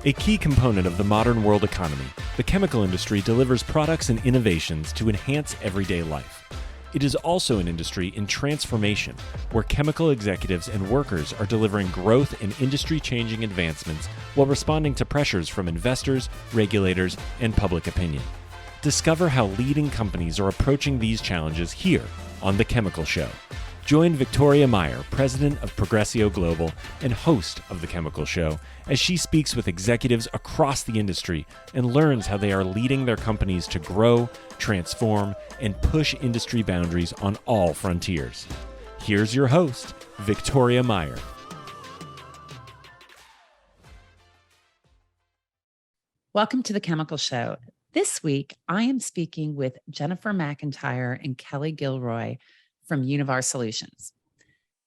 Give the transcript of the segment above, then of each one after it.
A key component of the modern world economy, the chemical industry delivers products and innovations to enhance everyday life. It is also an industry in transformation, where chemical executives and workers are delivering growth and industry-changing advancements while responding to pressures from investors, regulators, and public opinion. Discover how leading companies are approaching these challenges here on The Chemical Show. Join Victoria Meyer, president of Progressio Global and host of The Chemical Show, as she speaks with executives across the industry and learns how they are leading their companies to grow, transform, and push industry boundaries on all frontiers. Here's your host, Victoria Meyer. Welcome to The Chemical Show. This week, I am speaking with Jennifer McIntyre and Kelly Gilroy from Univar Solutions.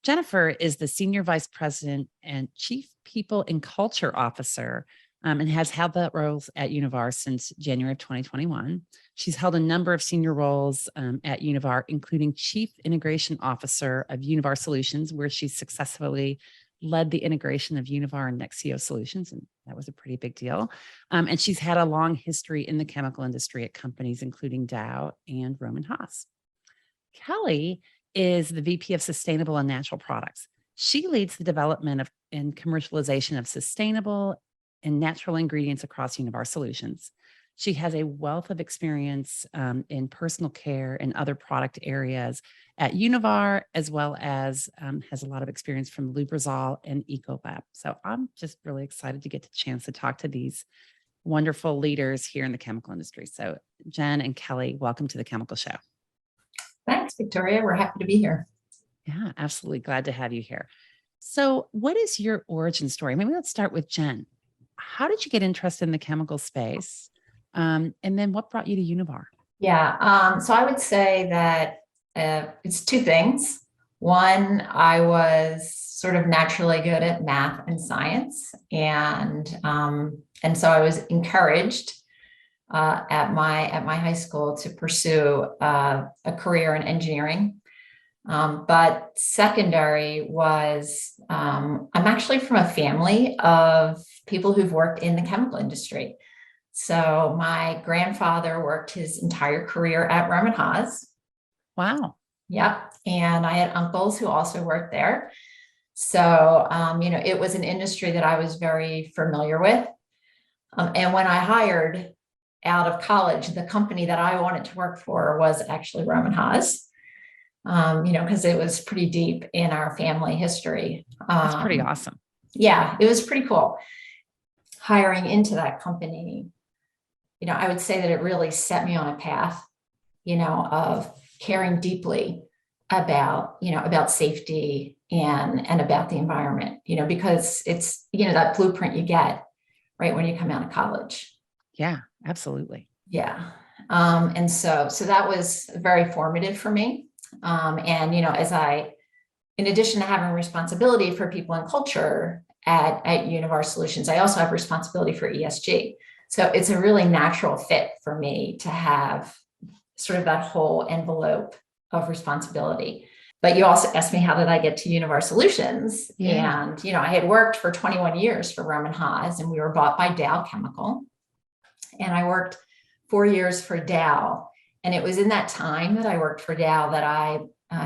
Jennifer is the Senior Vice President and Chief People and Culture Officer and has held that roles at Univar since January of 2021. She's held a number of senior roles at Univar, including Chief Integration Officer of Univar Solutions, where she successfully led the integration of Univar and Nexeo Solutions, and that was a pretty big deal. And she's had a long history in the chemical industry at companies including Dow and Rohm and Haas. Kelly is the VP of Sustainable and Natural Products. She leads the development of and commercialization of sustainable and natural ingredients across Univar Solutions. She has a wealth of experience in personal care and other product areas at Univar, as well as has a lot of experience from Lubrizol and Ecolab. So I'm just really excited to get the chance to talk to these wonderful leaders here in the chemical industry. So Jen and Kelly, welcome to The Chemical Show. Thanks, Victoria. We're happy to be here. Yeah, absolutely. Glad to have you here. So what is your origin story? Maybe let's start with Jen. How did you get interested in the chemical space? And then what brought you to Univar? Yeah, so I would say that it's two things. One, I was sort of naturally good at math and science. And so I was encouraged at my high school to pursue a career in engineering. But secondary was, I'm actually from a family of people who've worked in the chemical industry. So my grandfather worked his entire career at Rohm and Haas. Wow. Yep. And I had uncles who also worked there. So, it was an industry that I was very familiar with. And when I hired out of college, the company that I wanted to work for was actually Rohm and Haas, because it was pretty deep in our family history. That's pretty awesome. Yeah, it was pretty cool. Hiring into that company, I would say that it really set me on a path, of caring deeply about safety and about the environment, because it's, that blueprint you get right when you come out of college. Yeah, absolutely. Yeah. And so that was very formative for me. In addition to having responsibility for people and culture at Univar Solutions, I also have responsibility for ESG. So it's a really natural fit for me to have sort of that whole envelope of responsibility. But you also asked me, how did I get to Univar Solutions? Yeah. And, I had worked for 21 years for Rohm and Haas, and we were bought by Dow Chemical. And I worked 4 years for Dow. And it was in that time that I worked for Dow that I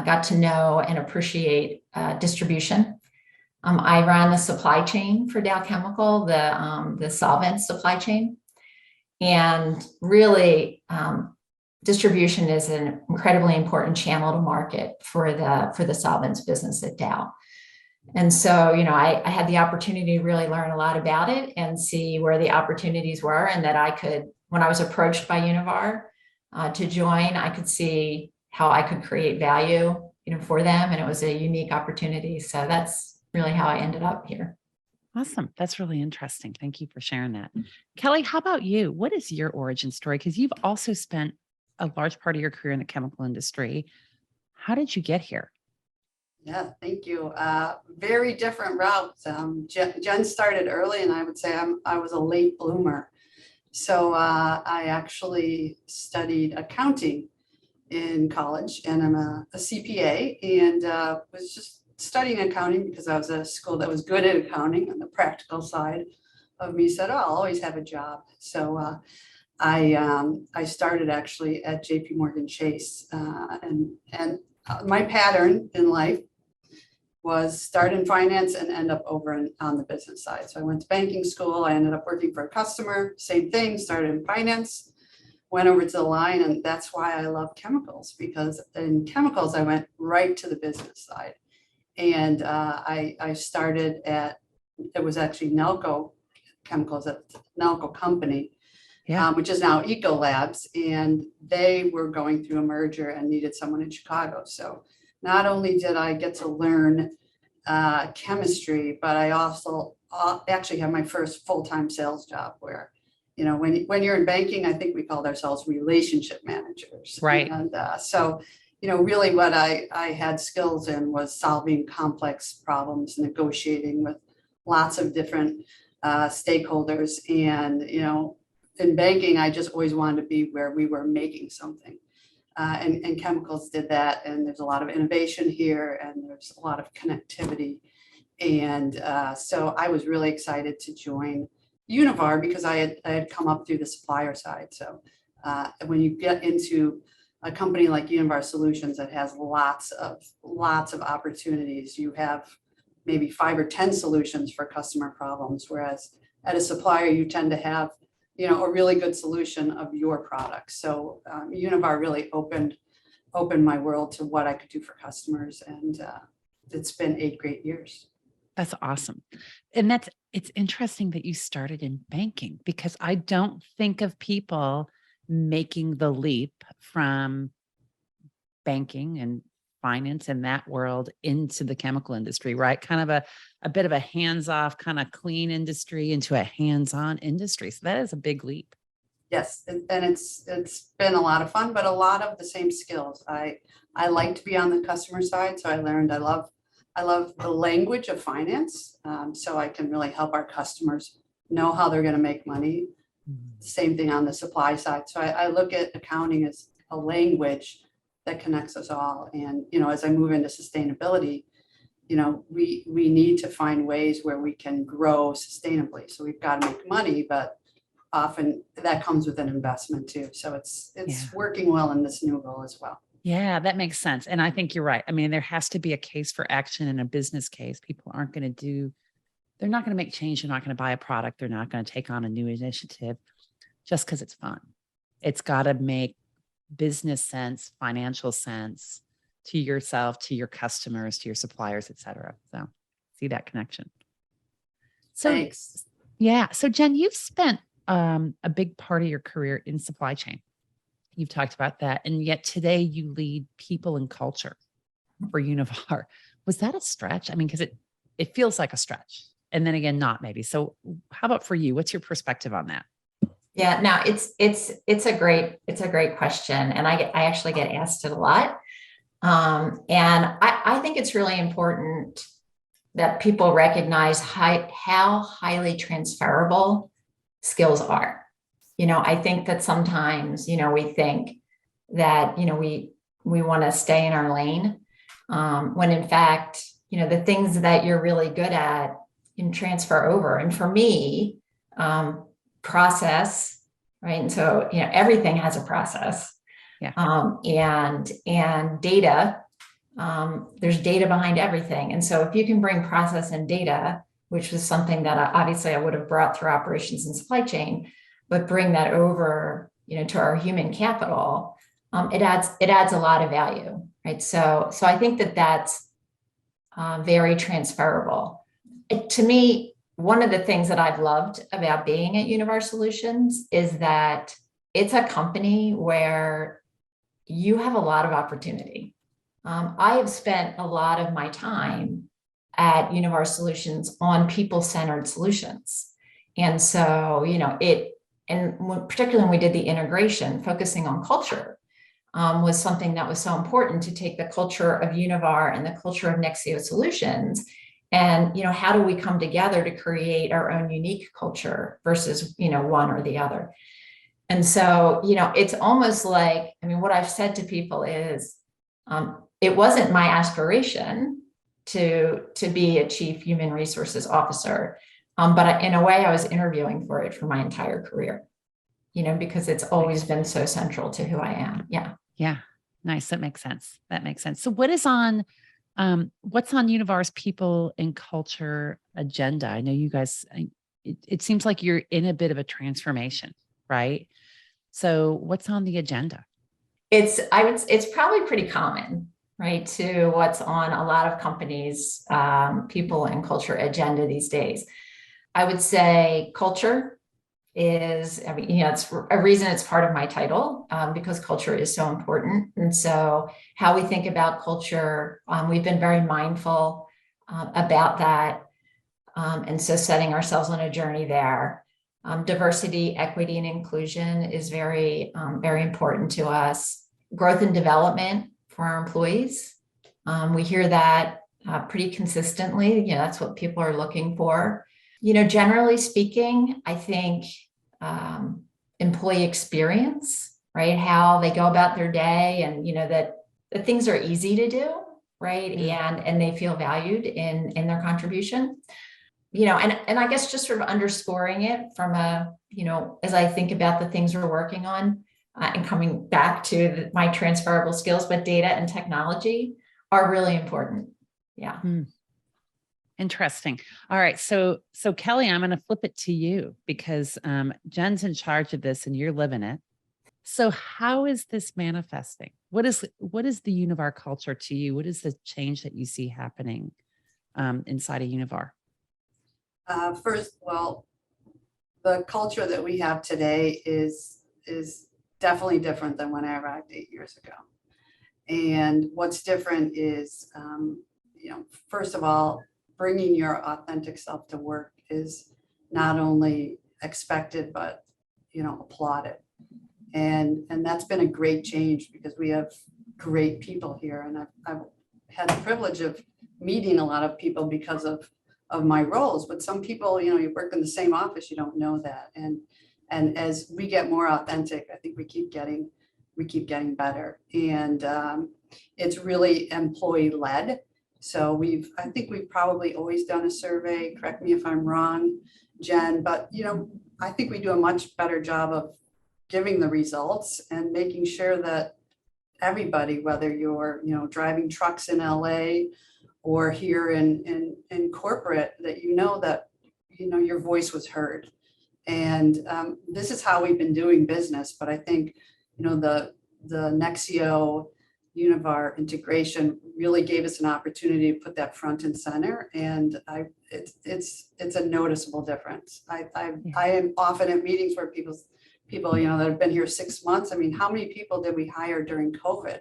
got to know and appreciate distribution. I ran the supply chain for Dow Chemical, the solvent supply chain. And really, distribution is an incredibly important channel to market for the solvents business at Dow. And so, I had the opportunity to really learn a lot about it and see where the opportunities were, and that I could, when I was approached by Univar to join, I could see how I could create value, for them. And it was a unique opportunity. So that's really how I ended up here. Awesome. That's really interesting. Thank you for sharing that. Kelly, how about you? What is your origin story? Because you've also spent a large part of your career in the chemical industry. How did you get here? Yeah, thank you. Very different routes. Jen started early, and I would say I was a late bloomer. So I actually studied accounting in college, and I'm a CPA, and was just studying accounting because I was at a school that was good at accounting on the practical side. of me said, oh, I'll always have a job. So I started actually at JP Morgan Chase, and my pattern in life was start in finance and end up over on the business side. So I went to banking school. I ended up working for a customer, same thing, started in finance, went over to the line. And that's why I love chemicals, because in chemicals, I went right to the business side. And I started at, it was actually Nelco Chemicals, at Nelco Company, which is now Ecolabs. And they were going through a merger and needed someone in Chicago. So not only did I get to learn chemistry, but I also actually had my first full-time sales job where, you know, when you're in banking, I think we called ourselves relationship managers. Right. And so, you know, really what I had skills in was solving complex problems, negotiating with lots of different stakeholders. And, you know, in banking, I just always wanted to be where we were making something. And chemicals did that. And there's a lot of innovation here, and there's a lot of connectivity. And so I was really excited to join Univar because I had come up through the supplier side. So when you get into a company like Univar Solutions that has lots of opportunities, you have maybe 5 or 10 solutions for customer problems, whereas at a supplier you tend to have, you know, a really good solution of your product. So Univar really opened my world to what I could do for customers, and it's been 8 great years. That's awesome. And it's interesting that you started in banking, because I don't think of people making the leap from banking and finance in that world into the chemical industry, right? Kind of a bit of a hands-off, kind of clean industry into a hands-on industry. So that is a big leap. Yes, and it's been a lot of fun, but a lot of the same skills. I like to be on the customer side, so I learned I love the language of finance, so I can really help our customers know how they're going to make money. Same thing on the supply side. So I look at accounting as a language that connects us all. And, you know, as I move into sustainability, you know, we need to find ways where we can grow sustainably. So we've got to make money, but often that comes with an investment too. So it's working well in this new role as well. Yeah, that makes sense. And I think you're right. I mean, there has to be a case for action and a business case. People aren't going to they're not going to make change. They're not going to buy a product. They're not going to take on a new initiative just because it's fun. It's got to make business sense, financial sense to yourself, to your customers, to your suppliers, et cetera. So see that connection. So, Thanks. Yeah. So Jen, you've spent a big part of your career in supply chain. You've talked about that. And yet today you lead people and culture for Univar. Was that a stretch? I mean, because it feels like a stretch. And then again, not maybe. So how about for you? What's your perspective on that? Yeah, no, it's a great question. And I actually get asked it a lot. And I think it's really important that people recognize how highly transferable skills are. You know, I think that sometimes, you know, we think that, you know, we want to stay in our lane, when in fact, you know, the things that you're really good at can transfer over. And for me, process, right? And so, you know, everything has a process. Yeah. And data, there's data behind everything. And so if you can bring process and data, which was something that obviously I would have brought through operations and supply chain, but bring that over, you know, to our human capital, it adds a lot of value, right? So I think that that's very transferable. To me, one of the things that I've loved about being at Univar Solutions is that it's a company where you have a lot of opportunity. I have spent a lot of my time at Univar Solutions on people-centered solutions. And so, you know, particularly when we did the integration, focusing on culture was something that was so important, to take the culture of Univar and the culture of Nexeo Solutions. And, you know, how do we come together to create our own unique culture versus, you know, one or the other? And so, you know, it's almost like, I mean, what I've said to people is, it wasn't my aspiration to be a chief human resources officer. But in a way, I was interviewing for it for my entire career, because it's always been so central to who I am. Yeah. Yeah. Nice. That makes sense. That makes sense. So what's on Univar's people and culture agenda? I know you guys, it seems like you're in a bit of a transformation, right? So what's on the agenda? It's probably pretty common, right, to what's on a lot of companies' people and culture agenda these days. I would say culture is, it's a reason it's part of my title, because culture is so important. And so how we think about culture, we've been very mindful about that. And so setting ourselves on a journey there. Diversity, equity, and inclusion is very, very important to us. Growth and development for our employees. We hear that pretty consistently. That's what people are looking for. Generally speaking, I think employee experience, right? How they go about their day, and that things are easy to do, right? And they feel valued in their contribution. And I guess just sort of underscoring it from as I think about the things we're working on, and coming back to my transferable skills, but data and technology are really important. Yeah. Interesting. All right. So Kelly, I'm going to flip it to you because Jen's in charge of this and you're living it. So how is this manifesting? What is the Univar culture to you? What is the change that you see happening inside of Univar? First, well, the culture that we have today is definitely different than when I arrived 8 years ago. And what's different is, first of all, bringing your authentic self to work is not only expected, but, applauded. And that's been a great change because we have great people here. And I've had the privilege of meeting a lot of people because of my roles, but some people, you work in the same office, you don't know that. And as we get more authentic, I think we keep getting better. And it's really employee led. So I think we've probably always done a survey, correct me if I'm wrong, Jen, but I think we do a much better job of giving the results and making sure that everybody, whether you're, driving trucks in LA or here in corporate, that your voice was heard. And this is how we've been doing business. But I think, the Nexio Univar integration really gave us an opportunity to put that front and center. And it's a noticeable difference. I am often at meetings where people, that have been here 6 months. I mean, how many people did we hire during COVID?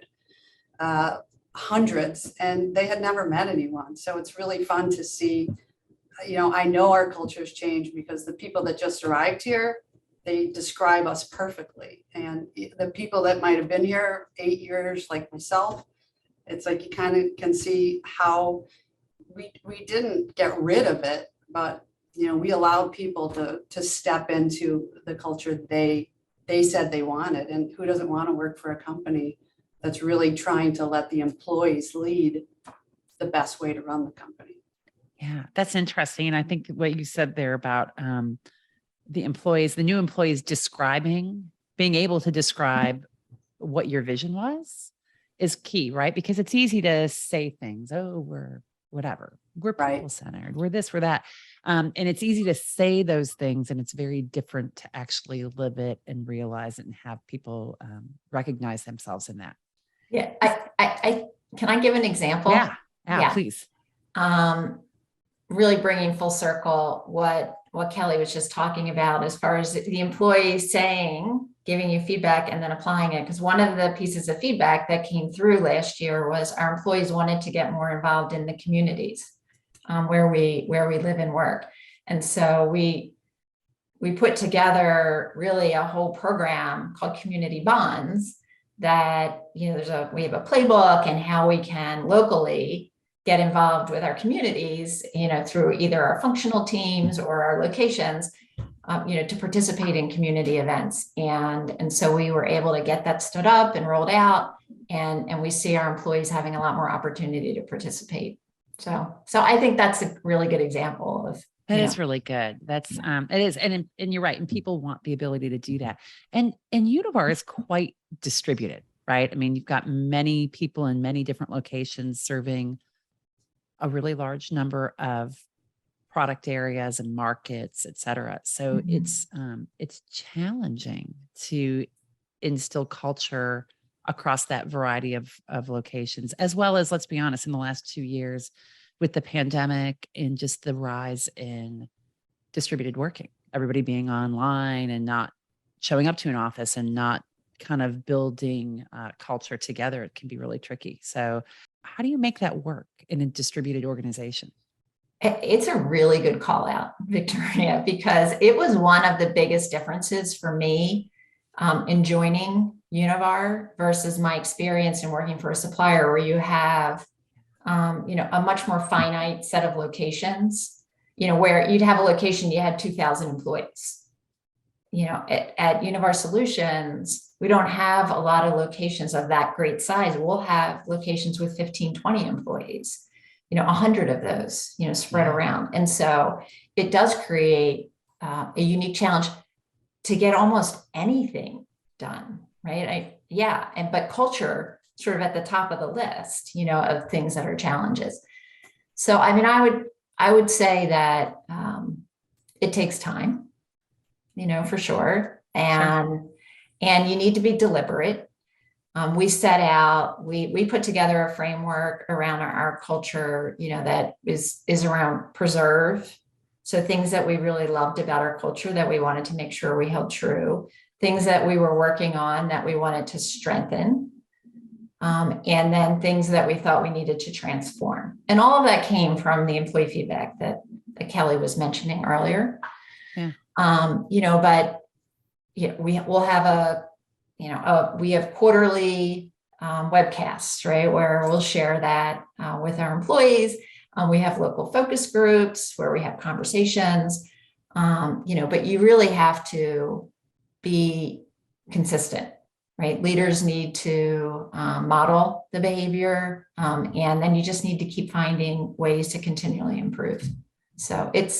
Hundreds, and they had never met anyone. So it's really fun to see. I know our culture's changed because the people that just arrived here, they describe us perfectly. And the people that might have been here 8 years, like myself, it's like you kind of can see how we didn't get rid of it, but we allowed people to step into the culture they said they wanted. And who doesn't want to work for a company that's really trying to let the employees lead the best way to run the company? Yeah, that's interesting. And I think what you said there about the new employees being able to describe what your vision was is key, right? Because it's easy to say things, we're whatever, we're people centered, we're this, we're that. And it's easy to say those things, and it's very different to actually live it and realize it and have people recognize themselves in that. Yeah. I can I give an example? Yeah. Please. Really bringing full circle what Kelly was just talking about as far as the employee giving you feedback and then applying it. Because one of the pieces of feedback that came through last year was our employees wanted to get more involved in the communities where we live and work. And so we put together really a whole program called Community Bonds that, we have a playbook and how we can locally get involved with our communities, through either our functional teams or our locations, to participate in community events. And so we were able to get that stood up and rolled out, and we see our employees having a lot more opportunity to participate. So I think that's a really good example That you is know. really good. That's it is, and you're right. And people want the ability to do that. And Univar is quite distributed, right? I mean, you've got many people in many different locations serving a really large number of product areas and markets, et cetera. So it's challenging to instill culture across that variety of locations, as well as, let's be honest, in the last 2 years with the pandemic and just the rise in distributed working, everybody being online and not showing up to an office and not kind of building culture together, it can be really tricky. So how do you make that work in a distributed organization? It's a really good call out, Victoria, because it was one of the biggest differences for me in joining Univar versus my experience in working for a supplier where you have, a much more finite set of locations, where you'd have a location, you had 2,000 employees. At Univar Solutions, we don't have a lot of locations of that great size. We'll have locations with 15, 20 employees, 100 of those, spread around. And so it does create a unique challenge to get almost anything done, right? But culture sort of at the top of the list, of things that are challenges. So, I mean, I would say that it takes time, for sure. And you need to be deliberate. We set out, we put together a framework around our culture, that is around preserve. So things that we really loved about our culture that we wanted to make sure we held true, things that we were working on that we wanted to strengthen, and then things that we thought we needed to transform. And all of that came from the employee feedback that Kelly was mentioning earlier. Yeah. We'll have we have quarterly webcasts, right, where we'll share that with our employees. We have local focus groups where we have conversations, but you really have to be consistent, right? Leaders need to model the behavior, and then you just need to keep finding ways to continually improve. So it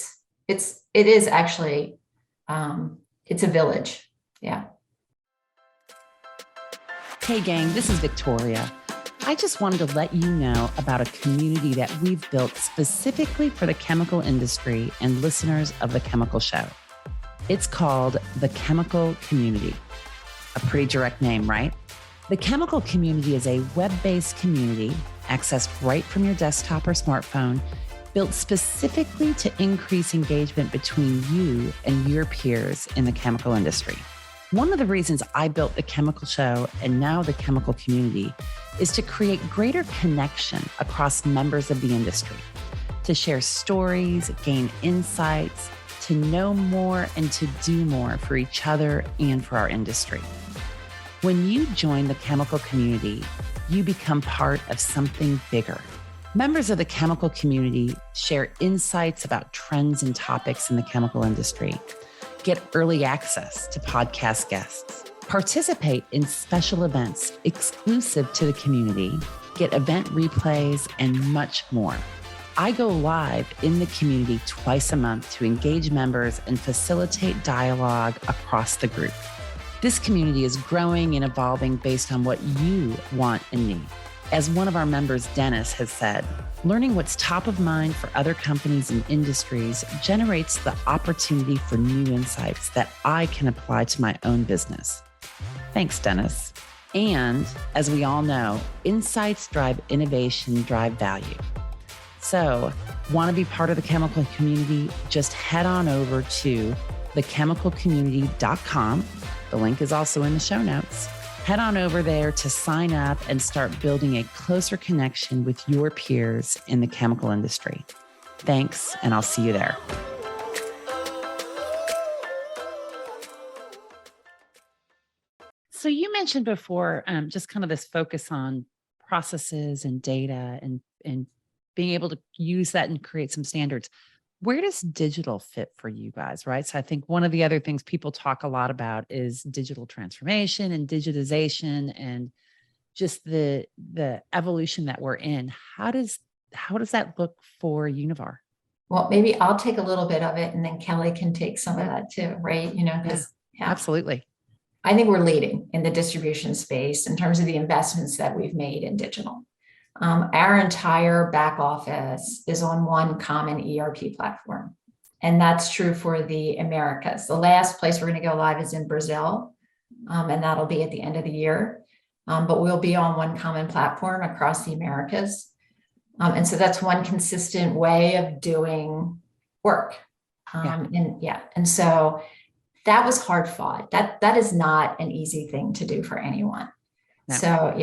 is actually, it's a village. Yeah. Hey gang, this is Victoria. I just wanted to let you know about a community that we've built specifically for the chemical industry and listeners of The Chemical Show. It's called The Chemical Community. A pretty direct name, right? The Chemical Community is a web-based community accessed right from your desktop or smartphone, built specifically to increase engagement between you and your peers in the chemical industry. One of the reasons I built The Chemical Show and now The Chemical Community is to create greater connection across members of the industry, to share stories, gain insights, to know more and to do more for each other and for our industry. When you join The Chemical Community, you become part of something bigger. Members of The Chemical Community share insights about trends and topics in the chemical industry, get early access to podcast guests, participate in special events exclusive to the community, get event replays, and much more. I go live in the community twice a month to engage members and facilitate dialogue across the group. This community is growing and evolving based on what you want and need. As one of our members, Dennis, has said, learning what's top of mind for other companies and industries generates the opportunity for new insights that I can apply to my own business. Thanks, Dennis. And as we all know, insights drive innovation, drive value. So, want to be part of the chemical community? Just head on over to thechemicalcommunity.com. The link is also in the show notes. Head on over there to sign up and start building a closer connection with your peers in the chemical industry. Thanks, and I'll see you there. So you mentioned before just kind of this focus on processes and data and being able to use that and create some standards. Where does digital fit for you guys, right? So I think one of the other things people talk a lot about is digital transformation and digitization and just the evolution that we're in. How does that look for Univar? Well, maybe I'll take a little bit of it and then Kelly can take some of Yeah. that too, right? You know, because Absolutely. I think we're leading in the distribution space in terms of the investments that we've made in digital. Our entire back office is on one common ERP platform. And that's true for the Americas. The last place we're going to go live is in Brazil, and that'll be at the end of the year. But we'll be on one common platform across the Americas. And so that's one consistent way of doing work. And so that was hard fought. That is not an easy thing to do for anyone. No. So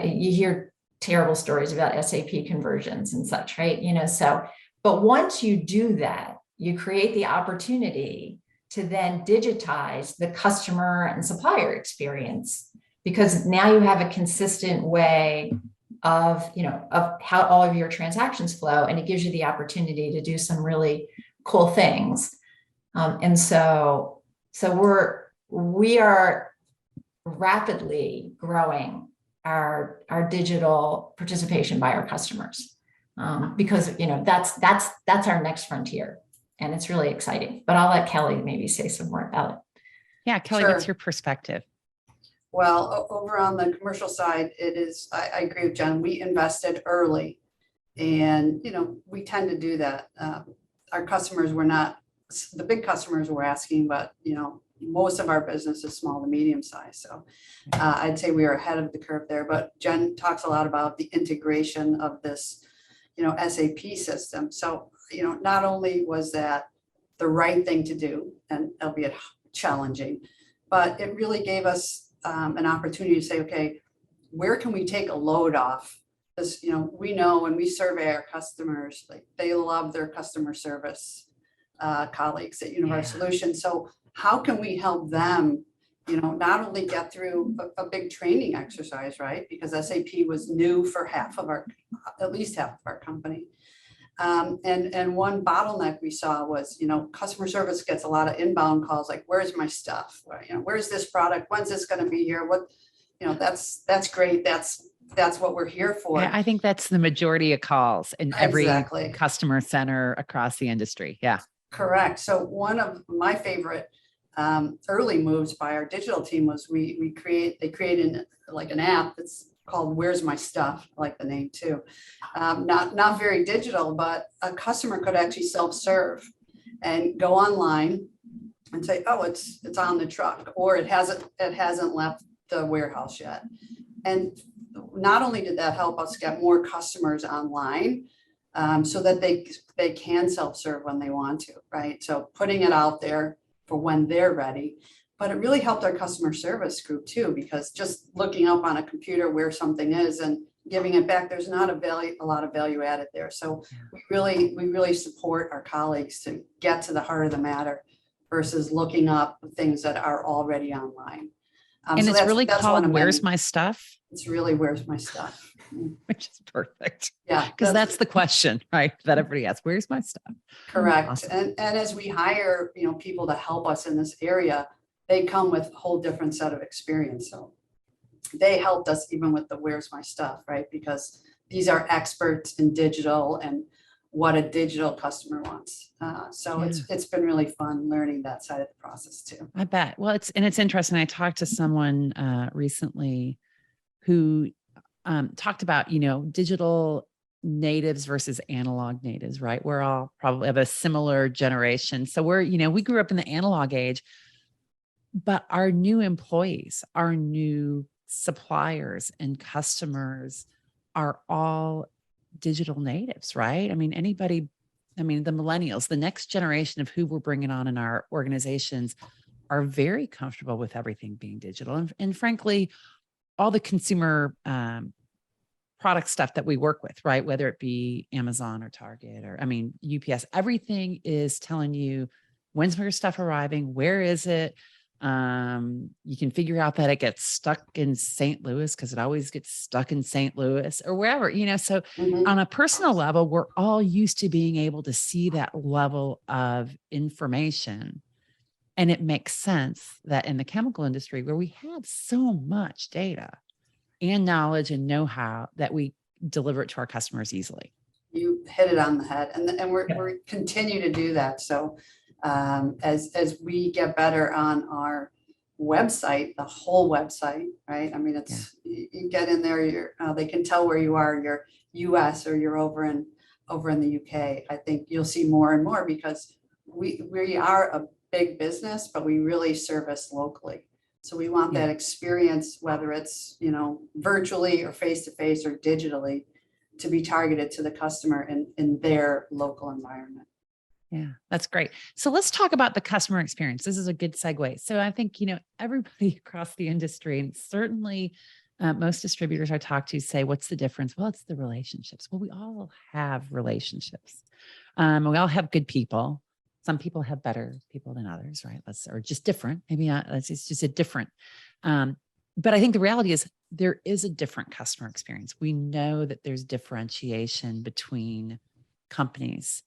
you hear terrible stories about SAP conversions and such, right? You know, but once you do that, you create the opportunity to then digitize the customer and supplier experience, because now you have a consistent way of how all of your transactions flow, and it gives you the opportunity to do some really cool things. And so we are rapidly growing our digital participation by our customers, because that's our next frontier, and it's really exciting. But I'll let Kelly maybe say some more about it. Yeah, Kelly, Sure. what's your perspective? Well, over on the commercial side, I agree with Jen. We invested early, and, we tend to do that. Our customers were not, the big customers were asking, but, most of our business is small to medium size. So I'd say we are ahead of the curve there. But Jen talks a lot about the integration of this, SAP system. So, not only was that the right thing to do, and albeit challenging, but it really gave us an opportunity to say, okay, where can we take a load off? Because, we know when we survey our customers, like, they love their customer service colleagues at Univar Solutions. So how can we help them, not only get through a big training exercise, right? Because SAP was new for at least half of our company. And one bottleneck we saw was, customer service gets a lot of inbound calls, like, where's my stuff? Where's this product? When's this going to be here? What, that's great. That's what we're here for. I think that's the majority of calls in every Exactly. customer center across the industry. Yeah. Correct. So one of my favorite early moves by our digital team was they created like an app that's called Where's My Stuff. I like the name too. Not very digital, but a customer could actually self-serve and go online and say, oh, it's on the truck, or it hasn't left the warehouse yet. And not only did that help us get more customers online, so that they can self-serve when they want to, right? So putting it out there for when they're ready. But it really helped our customer service group too, because just looking up on a computer where something is and giving it back, there's not a lot of value added there. So we really support our colleagues to get to the heart of the matter versus looking up things that are already online. And so it's really called Where's My Stuff? It's really Where's My Stuff? Which is perfect. Yeah. Because that's the question, right? That everybody asks, where's my stuff? Correct. Awesome. And as we hire, people to help us in this area, they come with a whole different set of experience. So they helped us even with the Where's My Stuff, right? Because these are experts in digital and what a digital customer wants. It's been really fun learning that side of the process too. I bet. Well, it's interesting. I talked to someone recently who talked about, digital natives versus analog natives, right? We're all probably of a similar generation. So we grew up in the analog age, but our new employees, our new suppliers and customers are all digital natives, right? I mean, the millennials, the next generation of who we're bringing on in our organizations are very comfortable with everything being digital. And frankly, all the consumer product stuff that we work with, right? Whether it be Amazon or Target or, UPS, everything is telling you when's your stuff arriving, where is it? You can figure out that it gets stuck in St. Louis because it always gets stuck in St. Louis or wherever, so on a personal level, we're all used to being able to see that level of information. And it makes sense that in the chemical industry, where we have so much data and knowledge and know-how, that we deliver it to our customers easily. You hit it on the head, and we're continue to do that. So as we get better on our website, the whole website, right? I mean, it's you get in there, they can tell where you are, you're US or you're over in the UK. I think you'll see more and more because we are a big business, but we really service locally. So we want that experience, whether it's, virtually or face-to-face or digitally, to be targeted to the customer in their local environment. Yeah, that's great. So let's talk about the customer experience. This is a good segue. So I think, everybody across the industry, and certainly most distributors I talk to say, what's the difference? Well, it's the relationships. Well, we all have relationships. We all have good people. Some people have better people than others, right? Or just different. Maybe not. It's just a different. But I think the reality is there is a different customer experience. We know that there's differentiation between companies.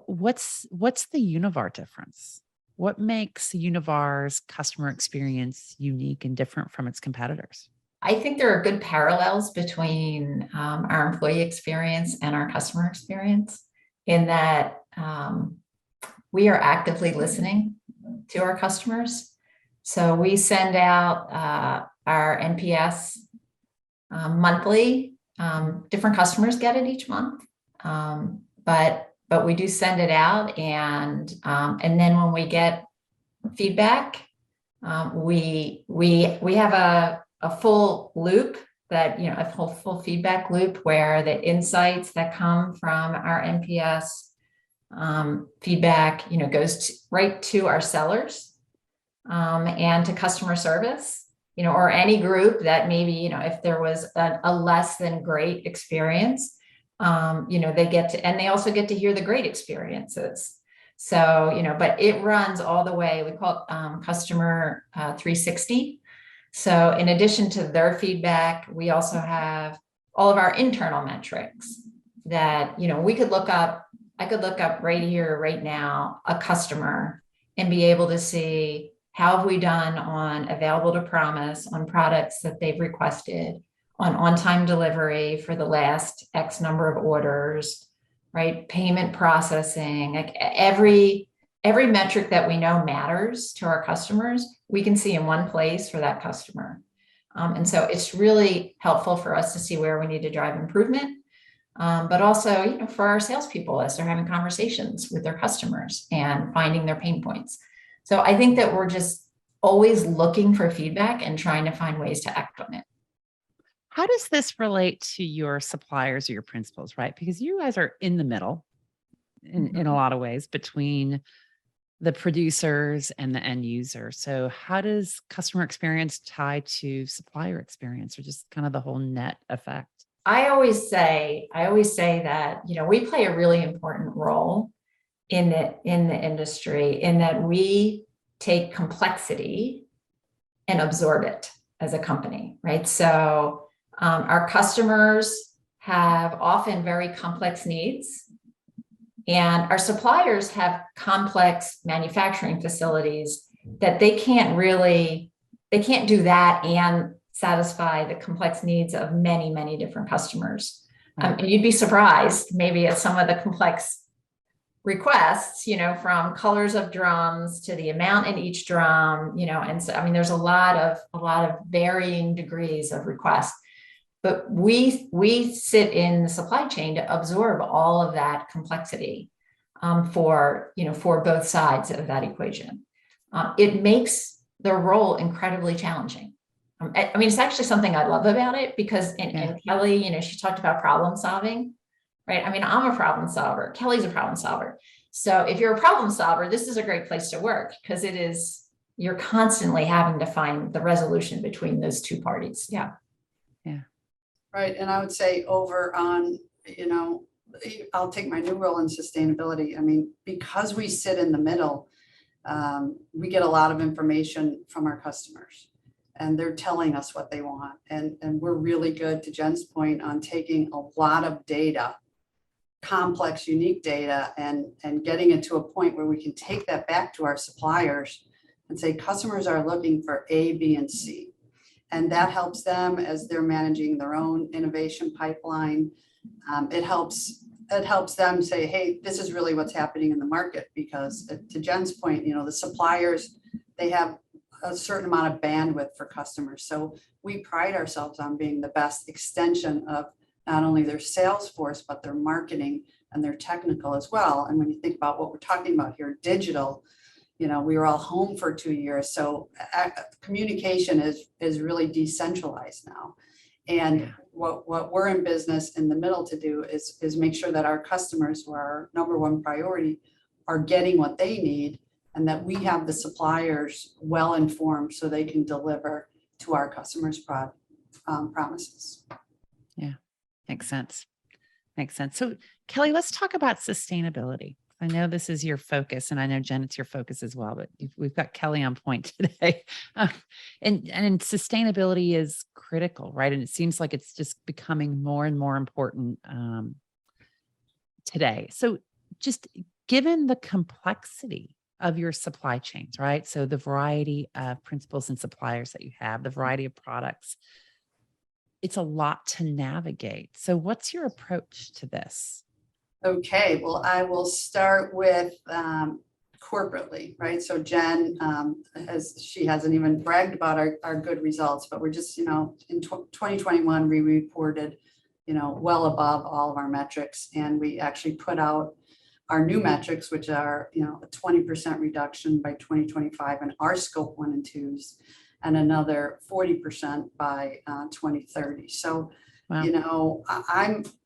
What's the Univar difference? What makes Univar's customer experience unique and different from its competitors? I think there are good parallels between our employee experience and our customer experience, in that we are actively listening to our customers. So we send out our NPS monthly. Different customers get it each month, but we do send it out, and then when we get feedback, we have a full loop that, a full feedback loop where the insights that come from our NPS feedback, goes right to our sellers and to customer service, or any group that maybe, if there was a less than great experience, they get to, and they also get to hear the great experiences. So, but it runs all the way. We call it customer 360. So in addition to their feedback, we also have all of our internal metrics that, we could look up. I could look up right here, right now, a customer and be able to see how have we done on available to promise on products that they've requested, on-time delivery for the last X number of orders, right? Payment processing, like every metric that we know matters to our customers, we can see in one place for that customer. And so it's really helpful for us to see where we need to drive improvement. But also, for our salespeople as they're having conversations with their customers and finding their pain points. So I think that we're just always looking for feedback and trying to find ways to act on it. How does this relate to your suppliers or your principals, right? Because you guys are in the middle in a lot of ways between the producers and the end user. So how does customer experience tie to supplier experience, or just kind of the whole net effect? I always say that, we play a really important role in the industry, in that we take complexity and absorb it as a company, right? So our customers have often very complex needs, and our suppliers have complex manufacturing facilities that they can't do that and satisfy the complex needs of many, many different customers. And you'd be surprised maybe at some of the complex requests, from colors of drums to the amount in each drum, and so, there's a lot of varying degrees of requests, but we sit in the supply chain to absorb all of that complexity for both sides of that equation. It makes the role incredibly challenging. It's actually something I love about it, because, and Kelly, she talked about problem solving, right? I'm a problem solver. Kelly's a problem solver. So if you're a problem solver, this is a great place to work, because you're constantly having to find the resolution between those two parties. Yeah. Yeah. Right. And I would say over on, I'll take my new role in sustainability. Because we sit in the middle, we get a lot of information from our customers, and they're telling us what they want. And we're really good, to Jen's point, on taking a lot of data, complex, unique data, and getting it to a point where we can take that back to our suppliers and say, customers are looking for A, B, and C. And that helps them as they're managing their own innovation pipeline. It helps it helps them say, hey, this is really what's happening in the market, because to Jen's point, the suppliers, they have a certain amount of bandwidth for customers. So we pride ourselves on being the best extension of not only their sales force, but their marketing and their technical as well. And when you think about what we're talking about here, digital, we were all home for 2 years. So communication is really decentralized now. And what we're in business in the middle to do is make sure that our customers, who are our number one priority, are getting what they need, and that we have the suppliers well informed so they can deliver to our customers' promises. Yeah, makes sense. Makes sense. So Kelly, let's talk about sustainability. I know this is your focus, and I know Jen, it's your focus as well, but we've got Kelly on point today. And sustainability is critical, right? And it seems like it's just becoming more and more important today. So just given the complexity of your supply chains, right? So the variety of principals and suppliers that you have, the variety of products, it's a lot to navigate. So what's your approach to this? Okay, well, I will start with corporately, right? So Jen, she hasn't even bragged about our good results, but we're just, in 2021, we reported, well above all of our metrics. And we actually put out our new metrics, which are, a 20% reduction by 2025 in our scope 1 and 2s, and another 40% by 2030. So, wow.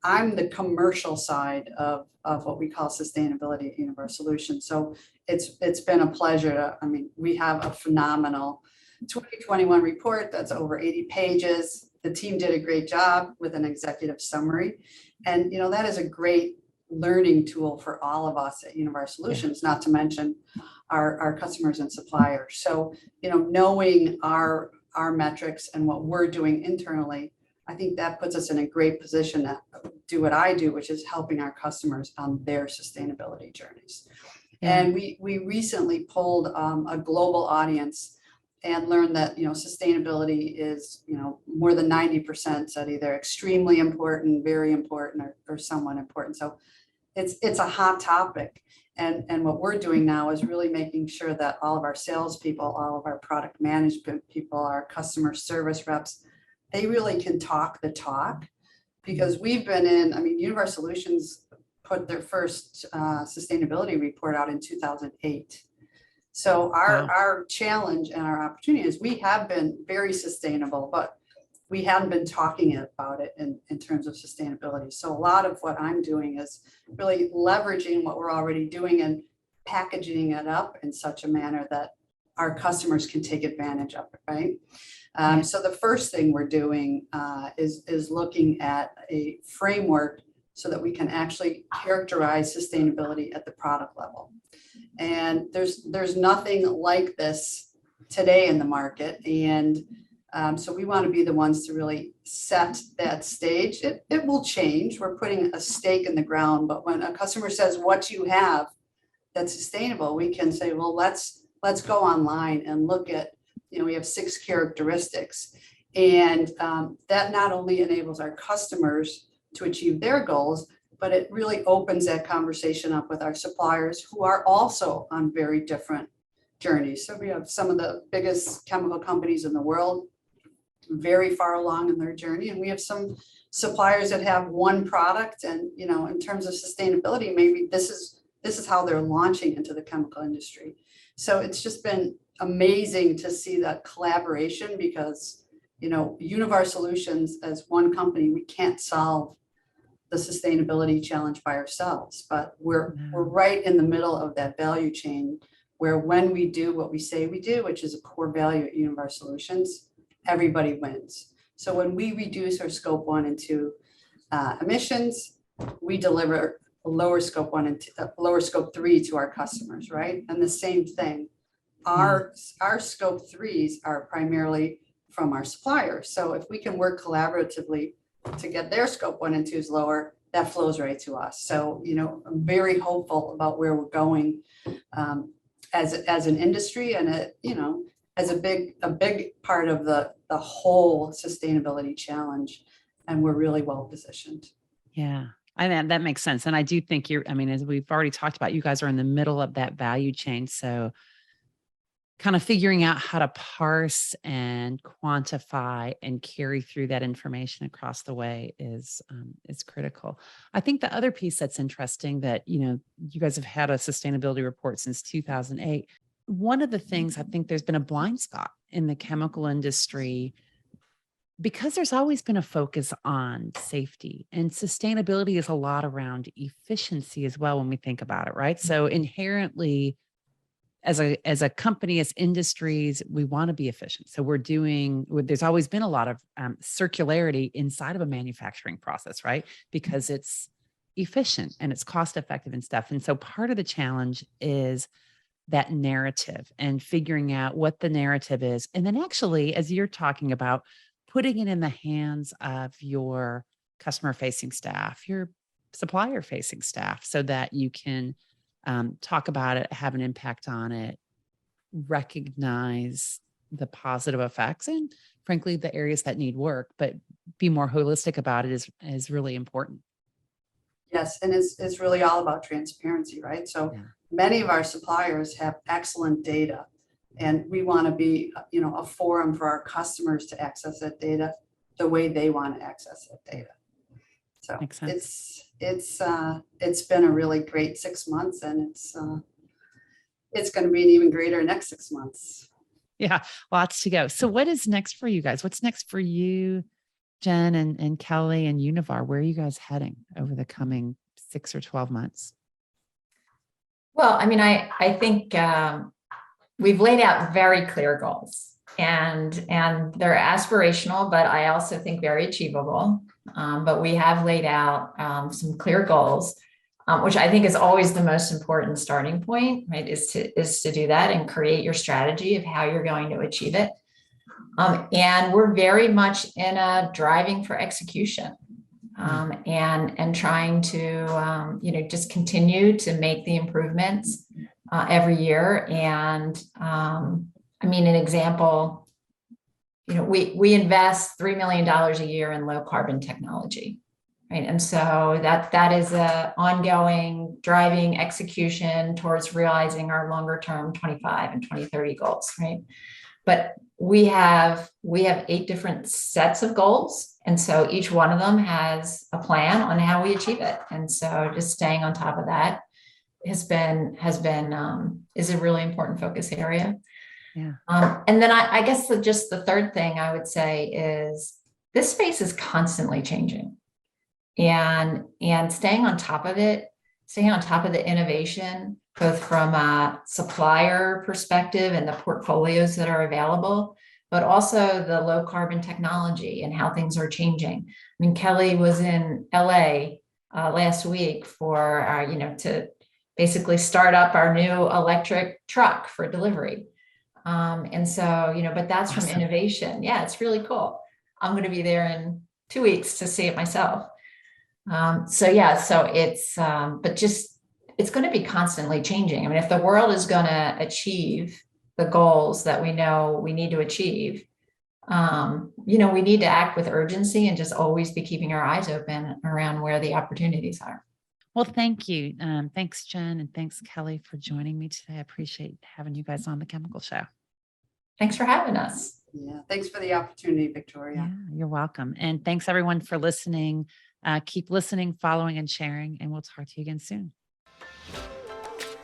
I'm the commercial side of what we call sustainability at Univar Solutions. So it's been a pleasure we have a phenomenal 2021 report that's over 80 pages. The team did a great job with an executive summary. And, that is a great learning tool for all of us at Univar Solutions, not to mention our customers and suppliers. So, knowing our metrics and what we're doing internally, I think that puts us in a great position to do what I do, which is helping our customers on their sustainability journeys. Yeah. And we recently polled a global audience and learned that, sustainability is, more than 90% said either extremely important, very important, or somewhat important. So it's a hot topic. And what we're doing now is really making sure that all of our salespeople, all of our product management people, our customer service reps, they really can talk the talk, because we've been Univar Solutions put their first sustainability report out in 2008. So our challenge and our opportunity is we have been very sustainable, but we haven't been talking about it in terms of sustainability. So a lot of what I'm doing is really leveraging what we're already doing and packaging it up in such a manner that our customers can take advantage of it, right? So the first thing we're doing is looking at a framework so that we can actually characterize sustainability at the product level. And there's nothing like this today in the market. And so we want to be the ones to really set that stage. It will change. We're putting a stake in the ground, but when a customer says, what you have that's sustainable, we can say, well, let's go online and look at, we have 6 characteristics. And that not only enables our customers to achieve their goals, but it really opens that conversation up with our suppliers, who are also on very different journeys. So we have some of the biggest chemical companies in the world very far along in their journey. And we have some suppliers that have one product, and, in terms of sustainability, maybe this is how they're launching into the chemical industry. So it's just been amazing to see that collaboration, because, Univar Solutions as one company, we can't solve the sustainability challenge by ourselves, but we're right in the middle of that value chain, where when we do what we say we do, which is a core value at Univar Solutions, everybody wins. So when we reduce our scope 1 and 2 emissions, we deliver a lower scope 1 and lower scope 3 to our customers, right? And the same thing, our scope 3s are primarily from our suppliers. So if we can work collaboratively to get their scope 1 and 2s lower, that flows right to us. So, I'm very hopeful about where we're going as an industry, and as a big part of the whole sustainability challenge. And we're really well positioned. Yeah. That makes sense. And I do think as we've already talked about, you guys are in the middle of that value chain. So kind of figuring out how to parse and quantify and carry through that information across the way is critical. I think the other piece that's interesting that, you guys have had a sustainability report since 2008. One of the things I think there's been a blind spot in the chemical industry because there's always been a focus on safety, and sustainability is a lot around efficiency as well when we think about it, right? So inherently, as a company, as industries, we want to be efficient. So there's always been a lot of circularity inside of a manufacturing process, right? Because it's efficient and it's cost effective and stuff. And so part of the challenge is that narrative and figuring out what the narrative is. And then actually, as you're talking about, putting it in the hands of your customer facing staff, your supplier facing staff, so that you can talk about it, have an impact on it, recognize the positive effects, and frankly, the areas that need work, but be more holistic about it is really important. Yes, and it's really all about transparency, right? So Yeah. many of our suppliers have excellent data, and we want to be, a forum for our customers to access that data the way they want to access that data. So Makes sense. it's been a really great 6 months, and it's going to be an even greater next 6 months. Yeah, lots to go. So what is next for you guys? What's next for you, Jen and Kelly and Univar? Where are you guys heading over the coming 6 or 12 months? Well, I think we've laid out very clear goals, and they're aspirational, but I also think very achievable. But we have laid out some clear goals, which I think is always the most important starting point, right? Is to do that and create your strategy of how you're going to achieve it. And we're very much in a driving for execution, and trying to just continue to make the improvements every year. And an example. We invest $3 million a year in low carbon technology, right? And so that is a ongoing driving execution towards realizing our longer term 25 and 2030 goals, right? But we have 8 different sets of goals. And so each one of them has a plan on how we achieve it. And so just staying on top of that is a really important focus area. Yeah. And then I guess just the third thing I would say is this space is constantly changing, and staying on top of the innovation, both from a supplier perspective and the portfolios that are available, but also the low carbon technology and how things are changing. Kelly was in LA last week for to basically start up our new electric truck for delivery. And so, but that's awesome. From innovation. Yeah, it's really cool. I'm going to be there in 2 weeks to see it myself. So it's, but just, it's going to be constantly changing. If the world is going to achieve the goals that we know we need to achieve, we need to act with urgency and just always be keeping our eyes open around where the opportunities are. Well, thank you. Thanks, Jen, and thanks, Kelly, for joining me today. I appreciate having you guys on the Chemical Show. Thanks for having us. Yeah, thanks for the opportunity, Victoria. Yeah, you're welcome. And thanks, everyone, for listening. Keep listening, following, and sharing, and we'll talk to you again soon.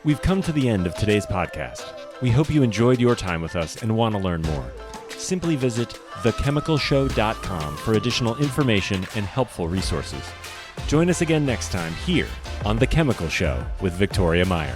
We've come to the end of today's podcast. We hope you enjoyed your time with us and want to learn more. Simply visit thechemicalshow.com for additional information and helpful resources. Join us again next time here on The Chemical Show with Victoria Meyer.